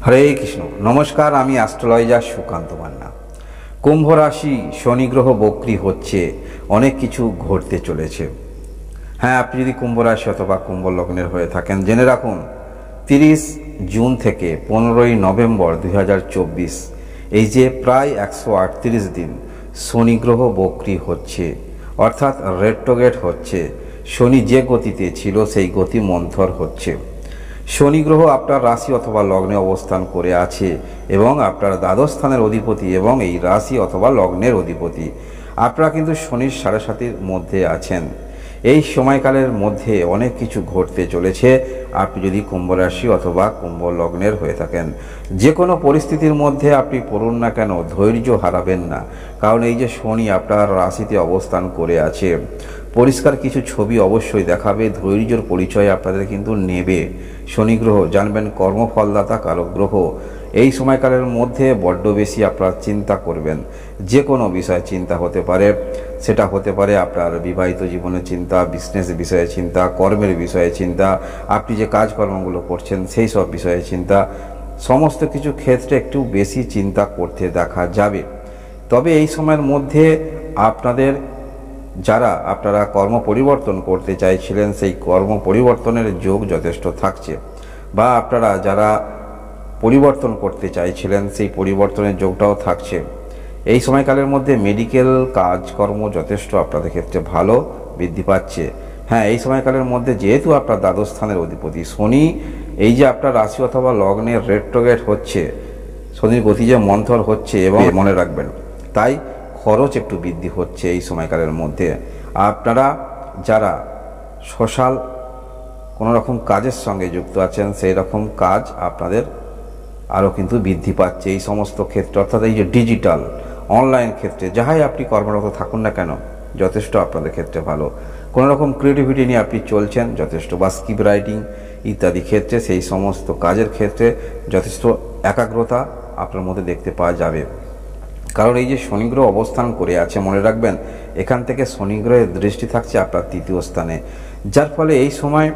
হরে কৃষ্ণ। নমস্কার, আমি অ্যাস্ট্রোলজার সুকান্ত মান্না। কুম্ভ রাশি, শনি গ্রহ বক্রী হচ্ছে, অনেক কিছু ঘটতে চলেছে। হ্যাঁ, আপনি যদি কুম্ভ রাশি অথবা কুম্ভ লগ্নের হয়ে থাকেন, জেনে রাখুন 30 জুন থেকে 15ই নভেম্বর 2024, এই যে প্রায় 138 দিন শনি গ্রহ বক্রী হচ্ছে, অর্থাৎ রেট্রোগ্রেড হচ্ছে। শনি যে গতিতে ছিল সেই গতি মন্থর হচ্ছে। শনি গ্রহ আপনার রাশি অথবা লগ্নে অবস্থান করে আছে এবং আপনার দ্বাদশ স্থানের অধিপতি এবং এই রাশি অথবা লগ্নের অধিপতি। আপনারা কিন্তু শনির 7.5 মধ্যে আছেন। এই সময়কালের মধ্যে অনেক কিছু ঘটতে চলেছে। আপনি যদি কুম্ভ রাশি অথবা কুম্ভ লগ্নের হয়ে থাকেন, যে কোনো পরিস্থিতির মধ্যে আপনি পড়ুন না কেন, ধৈর্য হারাবেন না। কারণ এই যে শনি আপনার রাশিতে অবস্থান করে আছে, পরিষ্কার কিছু ছবি অবশ্যই দেখাবে, ধৈর্যের পরিচয় আপনাদের কিন্তু নেবে। শনি গ্রহ জানবেন কর্মফলদাতা কারক গ্রহ। এই সময়কালের মধ্যে বড্ড বেশি আপনারা চিন্তা করবেন। যে কোনো বিষয়ে চিন্তা হতে পারে, সেটা হতে পারে আপনার বিবাহিত জীবনের চিন্তা, বিজনেস বিষয়ে চিন্তা, কর্মের বিষয়ে চিন্তা, আপনি যে কাজকর্মগুলো করছেন সেই সব বিষয়ে চিন্তা। সমস্ত কিছু ক্ষেত্রে একটু বেশি চিন্তা করতে দেখা যাবে। তবে এই সময়ের মধ্যে আপনারা কর্ম পরিবর্তন করতে চাইছিলেন, সেই কর্ম পরিবর্তনের যোগ যথেষ্ট থাকছে, বা আপনারা যারা পরিবর্তন করতে চাইছিলেন সেই পরিবর্তনের যোগটাও থাকছে। এই সময়কালের মধ্যে মেডিকেল কাজকর্ম যথেষ্ট আপনাদের ক্ষেত্রে ভালো বৃদ্ধি পাচ্ছে। হ্যাঁ, এই সময়কালের মধ্যে যেহেতু আপনার দ্বাদশ স্থানের অধিপতি শনি, এই যে আপনার রাশি অথবা লগ্নের রেট্রোগ্রেড হচ্ছে, শনির গতি যে মন্থর হচ্ছে, এবং মনে রাখবেন তাই খরচ একটু বৃদ্ধি হচ্ছে এই সময়কালের মধ্যে। আপনারা যারা সোশ্যাল কোনো রকম কাজের সঙ্গে যুক্ত আছেন, সেই রকম কাজ আপনাদের আরও কিন্তু বৃদ্ধি পাচ্ছে এই সমস্ত ক্ষেত্রে। অর্থাৎ এই যে ডিজিটাল অনলাইন ক্ষেত্রে যাহাই আপনি কর্মরত থাকুন না কেন, যথেষ্ট আপনাদের ক্ষেত্রে ভালো। কোনো রকম ক্রিয়েটিভিটি নিয়ে আপনি চলছেন, যথেষ্ট, বা স্ক্রিপ্ট রাইটিং ইত্যাদি ক্ষেত্রে, সেই সমস্ত কাজের ক্ষেত্রে যথেষ্ট একাগ্রতা আপনার মধ্যে দেখতে পাওয়া যাবে। কারণ এই যে শনি গ্রহ অবস্থান করে আছে, মনে রাখবেন এখান থেকে শনি গ্রহের দৃষ্টি থাকছে আপনার 3য় স্থানে, যার ফলে এই সময়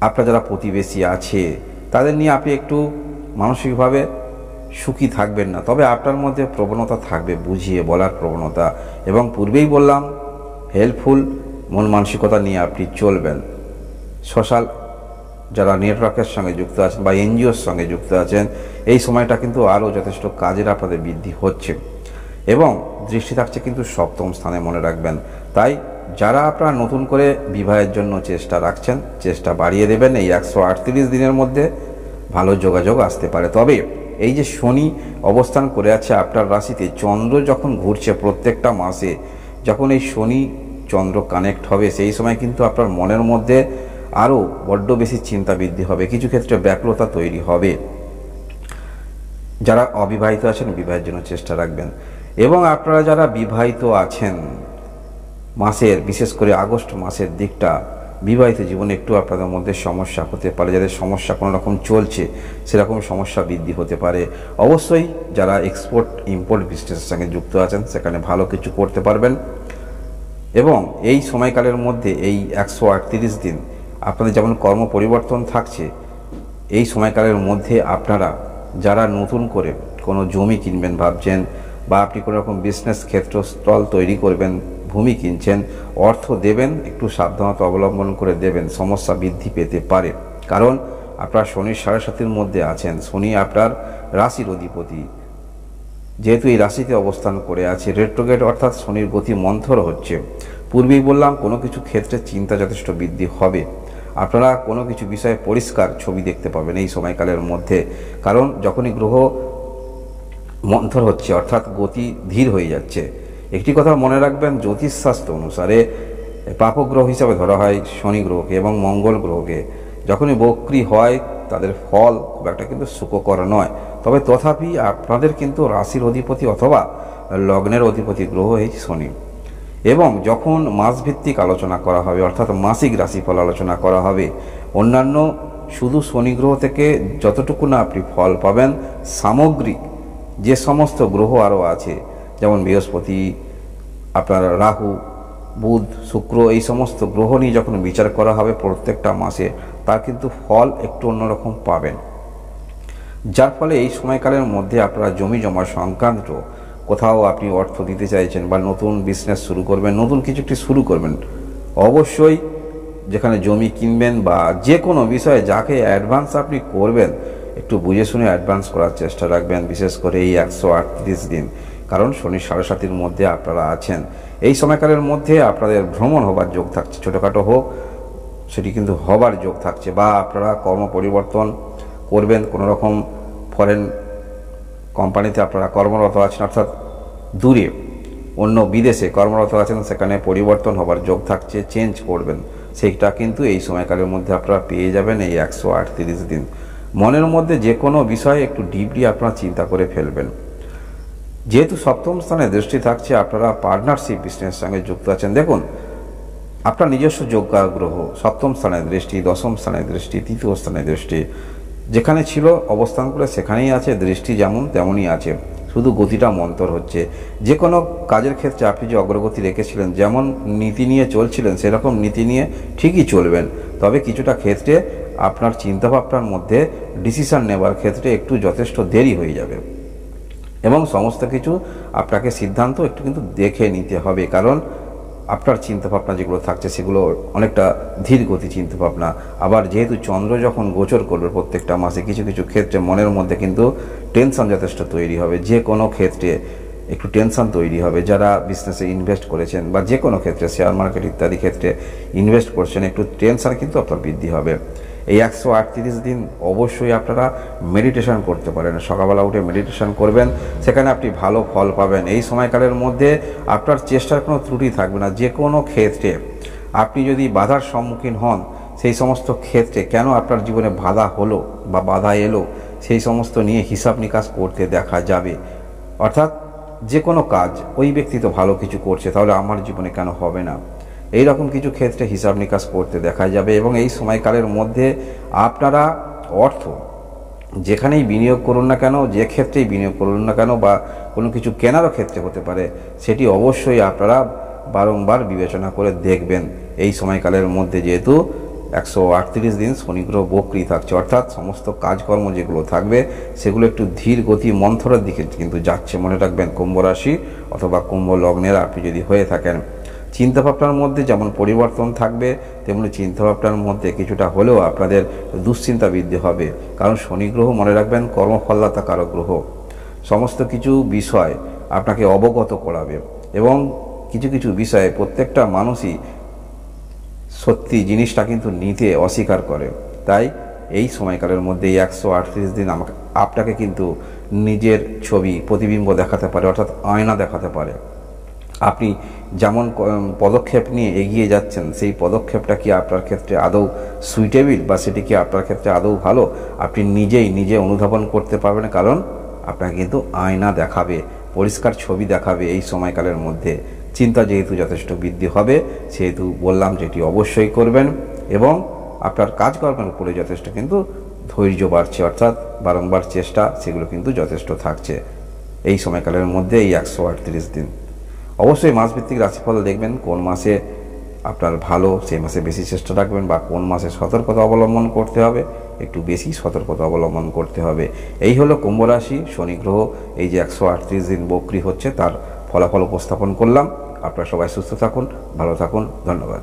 আপনার যারা প্রতিবেশী আছে তাদের নিয়ে আপনি একটু মানসিকভাবে সুখী থাকবেন না। তবে আপনার মধ্যে প্রবণতা থাকবে বুঝিয়ে বলার প্রবণতা, এবং পূর্বেই বললাম হেল্পফুল মন মানসিকতা নিয়ে আপনি চলবেন। সোশ্যাল যারা নেটওয়ার্কের সঙ্গে যুক্ত আছেন বা এনজিওর সঙ্গে যুক্ত আছেন, এই সময়টা কিন্তু আরও যথেষ্ট কাজের আপনাদের বৃদ্ধি হচ্ছে, এবং দৃষ্টি থাকছে কিন্তু 7ম স্থানে, মনে রাখবেন। তাই যারা আপনারা নতুন করে বিবাহের জন্য চেষ্টা রাখছেন, চেষ্টা বাড়িয়ে দেবেন। এই 138 দিনের মধ্যে ভালো যোগাযোগ আসতে পারে। তবে এই যে শনি অবস্থান করে আছে আপনার রাশিতে, চন্দ্র যখন ঘুরছে প্রত্যেকটা মাসে, যখন এই শনি চন্দ্র কানেক্ট হবে, সেই সময় কিন্তু আপনার মনের মধ্যে আরও বড্ড বেশি চিন্তা বৃদ্ধি হবে, কিছু ক্ষেত্রে ব্যাকুলতা তৈরি হবে। যারা অবিবাহিত আছেন বিবাহের জন্য চেষ্টা রাখবেন, এবং আপনারা যারা বিবাহিত আছেন মাসের, বিশেষ করে আগস্ট মাসের দিকটা, বিবাহিত জীবনে একটু আপনাদের মধ্যে সমস্যা হতে পারে। যাদের সমস্যা কোনো রকম চলছে, সেরকম সমস্যা বৃদ্ধি হতে পারে। অবশ্যই যারা এক্সপোর্ট ইম্পোর্ট বিজনেসের সঙ্গে যুক্ত আছেন, সেখানে ভালো কিছু করতে পারবেন। এবং এই সময়কালের মধ্যে এই 138 দিন আপনাদের যেমন কর্ম পরিবর্তন থাকছে, এই সময়কালের মধ্যে আপনারা যারা নতুন করে কোনো জমি কিনবেন ভাবছেন, বা আপনি কোনো রকম বিজনেস ক্ষেত্র স্টল তৈরি করবেন, ভূমি কিনছেন, অর্থ দেবেন, একটু সাবধানতা অবলম্বন করে দেবেন, সমস্যা বৃদ্ধি পেতে পারে। কারণ আপনার শনির 7.5 মধ্যে আছেন। শনি আপনার রাশির অধিপতি, যেহেতু এই রাশিতে অবস্থান করে আছে, রেট্রোগ্রেড অর্থাৎ শনির গতি মন্থর হচ্ছে। পূর্বেই বললাম কোনো কিছু ক্ষেত্রে চিন্তা যথেষ্ট বৃদ্ধি হবে। আপনারা কোনো কিছু বিষয়ে পরিষ্কার ছবি দেখতে পাবেন এই সময়কালের মধ্যে। কারণ যখনই গ্রহ মন্থর হচ্ছে, অর্থাৎ গতি ধীর হয়ে যাচ্ছে। একটি কথা মনে রাখবেন, জ্যোতিষশাস্ত্র অনুসারে পাপগ্রহ হিসাবে ধরা হয় শনি গ্রহকে এবং মঙ্গল গ্রহকে। যখনই বক্রী হয় তাদের ফল খুব একটা কিন্তু সুখকর নয়। তবে তথাপি আপনাদের কিন্তু রাশির অধিপতি অথবা লগ্নের অধিপতি গ্রহ এই শনি। এবং যখন মাসভিত্তিক আলোচনা করা হবে, অর্থাৎ মাসিক রাশিফল আলোচনা করা হবে, অন্যান্য শুধু শনি গ্রহ থেকে যতটুকু না আপনি ফল পাবেন, সামগ্রিক যে সমস্ত গ্রহ আরও আছে, যেমন বৃহস্পতি, আপনার রাহু, বুধ, শুক্র, এই সমস্ত গ্রহ নিয়ে যখন বিচার করা হবে প্রত্যেকটা মাসে, তার কিন্তু ফল একটু অন্যরকম পাবেন। যার ফলে এই সময়কালের মধ্যে আপনারা জমি জমা সংক্রান্ত কোথাও আপনি অর্থ দিতে চাইছেন বা নতুন বিজনেস শুরু করবেন, নতুন কিছু একটি শুরু করবেন, অবশ্যই যেখানে জমি কিনবেন বা যে কোনো বিষয়ে যাকে অ্যাডভান্স আপনি করবেন একটু বুঝে শুনে অ্যাডভান্স করার চেষ্টা রাখবেন, বিশেষ করে এই 138 দিন। কারণ শনি 7.5 মধ্যে আপনারা আছেন। এই সময়কালের মধ্যে আপনাদের ভ্রমণ হবার যোগ থাকছে, ছোটোখাটো হোক সেটি কিন্তু হবার যোগ থাকছে, বা আপনারা কর্ম পরিবর্তন করবেন, কোনো রকম ফরেন কোম্পানিতে আপনারা কর্মরত আছেন, অর্থাৎ দূরে অন্য বিদেশে কর্মরত আছেন, সেখানে পরিবর্তন হবার যোগ থাকছে, চেঞ্জ করবেন, সেইটা কিন্তু এই সময়কালের মধ্যে আপনারা পেয়ে যাবেন এই 138 দিন। মনের মধ্যে যে কোনো বিষয়ে একটু ডিপলি আপনারা চিন্তা করে ফেলবেন। যেহেতু সপ্তম স্থানে দৃষ্টি থাকছে, আপনারা পার্টনারশিপ বিজনেসের সঙ্গে যুক্ত আছেন। দেখুন, আপনার নিজস্ব যোগ্যাগ্রহ সপ্তম স্থানের দৃষ্টি, দশম স্থানের দৃষ্টি, তৃতীয় স্থানের দৃষ্টি, যেখানে ছিল অবস্থান করে সেখানেই আছে, দৃষ্টি যেমন তেমনই আছে, শুধু গতিটা মন্তর হচ্ছে। যে কোনো কাজের ক্ষেত্রে আপনি যে অগ্রগতি রেখেছিলেন, যেমন নীতি নিয়ে চলছিলেন সেরকম নীতি নিয়ে ঠিকই চলবেন, তবে কিছুটা ক্ষেত্রে আপনার চিন্তাভাবনার মধ্যে ডিসিশন নেবার ক্ষেত্রে একটু যথেষ্ট দেরি হয়ে যাবে, এবং সমস্ত কিছু আপনাকে সিদ্ধান্ত একটু কিন্তু দেখে নিতে হবে। কারণ আপনার চিন্তাভাবনা যেগুলো থাকছে সেগুলো অনেকটা ধীর গতি চিন্তাভাবনা। আবার যেহেতু চন্দ্র যখন গোচর করবে প্রত্যেকটা মাসে, কিছু কিছু ক্ষেত্রে মনের মধ্যে কিন্তু টেনশন যথেষ্ট তৈরি হবে, যে কোনো ক্ষেত্রে একটু টেনশন তৈরি হবে। যারা বিজনেসে ইনভেস্ট করেছেন বা যে কোনো ক্ষেত্রে শেয়ার মার্কেট ইত্যাদি ক্ষেত্রে ইনভেস্ট করছেন, একটু টেনশন কিন্তু আপনার বৃদ্ধি হবে। এই 138 দিন অবশ্যই আপনারা মেডিটেশন করতে পারেন, সকালবেলা উঠে মেডিটেশন করবেন, সেখানে আপনি ভালো ফল পাবেন। এই সময়কালের মধ্যে আপনার চেষ্টার কোনো ত্রুটি থাকবে না। যে কোনো ক্ষেত্রে আপনি যদি বাধার সম্মুখীন হন, সেই সমস্ত ক্ষেত্রে কেন আপনার জীবনে বাধা হলো বা বাধা এলো, সেই সমস্ত নিয়ে হিসাব নিকাশ করতে দেখা যাবে। অর্থাৎ যে কোনো কাজ, ওই ব্যক্তি তো ভালো কিছু করছে, তাহলে আমার জীবনে কেন হবে না, এই রকম কিছু ক্ষেত্রে হিসাব নিকাশ করতে দেখা যাবে। এবং এই সময়কালের মধ্যে আপনারা অর্থ যেখানেই বিনিয়োগ করুন না কেন, যে ক্ষেত্রেই বিনিয়োগ করুন না কেন, বা কোনো কিছু কেনারও ক্ষেত্রে হতে পারে, সেটি অবশ্যই আপনারা বারংবার বিবেচনা করে দেখবেন। এই সময়কালের মধ্যে যেহেতু 138 দিন শনি গ্রহ বক্রী থাকছে, অর্থাৎ সমস্ত কাজকর্ম যেগুলো থাকবে সেগুলো একটু ধীর গতি মন্থরের দিকে কিন্তু যাচ্ছে। মনে রাখবেন, কুম্ভ রাশি অথবা কুম্ভ লগ্নের আপনি যদি হয়ে থাকেন, চিন্তাভাবনার মধ্যে যেমন পরিবর্তন থাকবে, তেমনি চিন্তাভাবনার মধ্যে কিছুটা হলেও আপনাদের দুশ্চিন্তা বৃদ্ধি হবে। কারণ শনি গ্রহ, মনে রাখবেন, কর্মফলদাতা কারক গ্রহ, সমস্ত কিছু বিষয় আপনাকে অবগত করাবে, এবং কিছু কিছু বিষয়ে প্রত্যেকটা মানুষই সত্যি জিনিসটা কিন্তু নিতে অস্বীকার করে। তাই এই সময়কালের মধ্যে এই 138 দিন আপনাকে কিন্তু নিজের ছবি প্রতিবিম্ব দেখাতে পারে, অর্থাৎ আয়না দেখাতে পারে। আপনি যেমন পদক্ষেপ নিয়ে এগিয়ে যাচ্ছেন, সেই পদক্ষেপটা কি আপনার ক্ষেত্রে আদৌ সুইটেবল, বা সেটি কি আপনার ক্ষেত্রে আদৌ ভালো, আপনি নিজে অনুধাবন করতে পারবেন। কারণ আপনাকে কিন্তু আয়না দেখাবে, পরিষ্কার ছবি দেখাবে। এই সময়কালের মধ্যে চিন্তা যেহেতু যথেষ্ট বৃদ্ধি হবে, সেহেতু বললাম যেটি অবশ্যই করবেন, এবং আপনার কাজকর্মের উপরে যথেষ্ট কিন্তু ধৈর্য বাড়ছে, অর্থাৎ বারংবার চেষ্টা, সেগুলো কিন্তু যথেষ্ট থাকছে এই সময়কালের মধ্যে এই 138 দিন। অবশ্যই মাসভিত্তিক রাশিফল দেখবেন, কোন মাসে আপনার ভালো সেই মাসে বেশি চেষ্টা রাখবেন, বা কোন মাসে সতর্কতা অবলম্বন করতে হবে, একটু বেশি সতর্কতা অবলম্বন করতে হবে। এই হলো কুম্ভ রাশি, শনি গ্রহ এই যে 138 দিন বক্রী হচ্ছে তার ফলাফল উপস্থাপন করলাম। আপনারা সবাই সুস্থ থাকুন, ভালো থাকুন, ধন্যবাদ।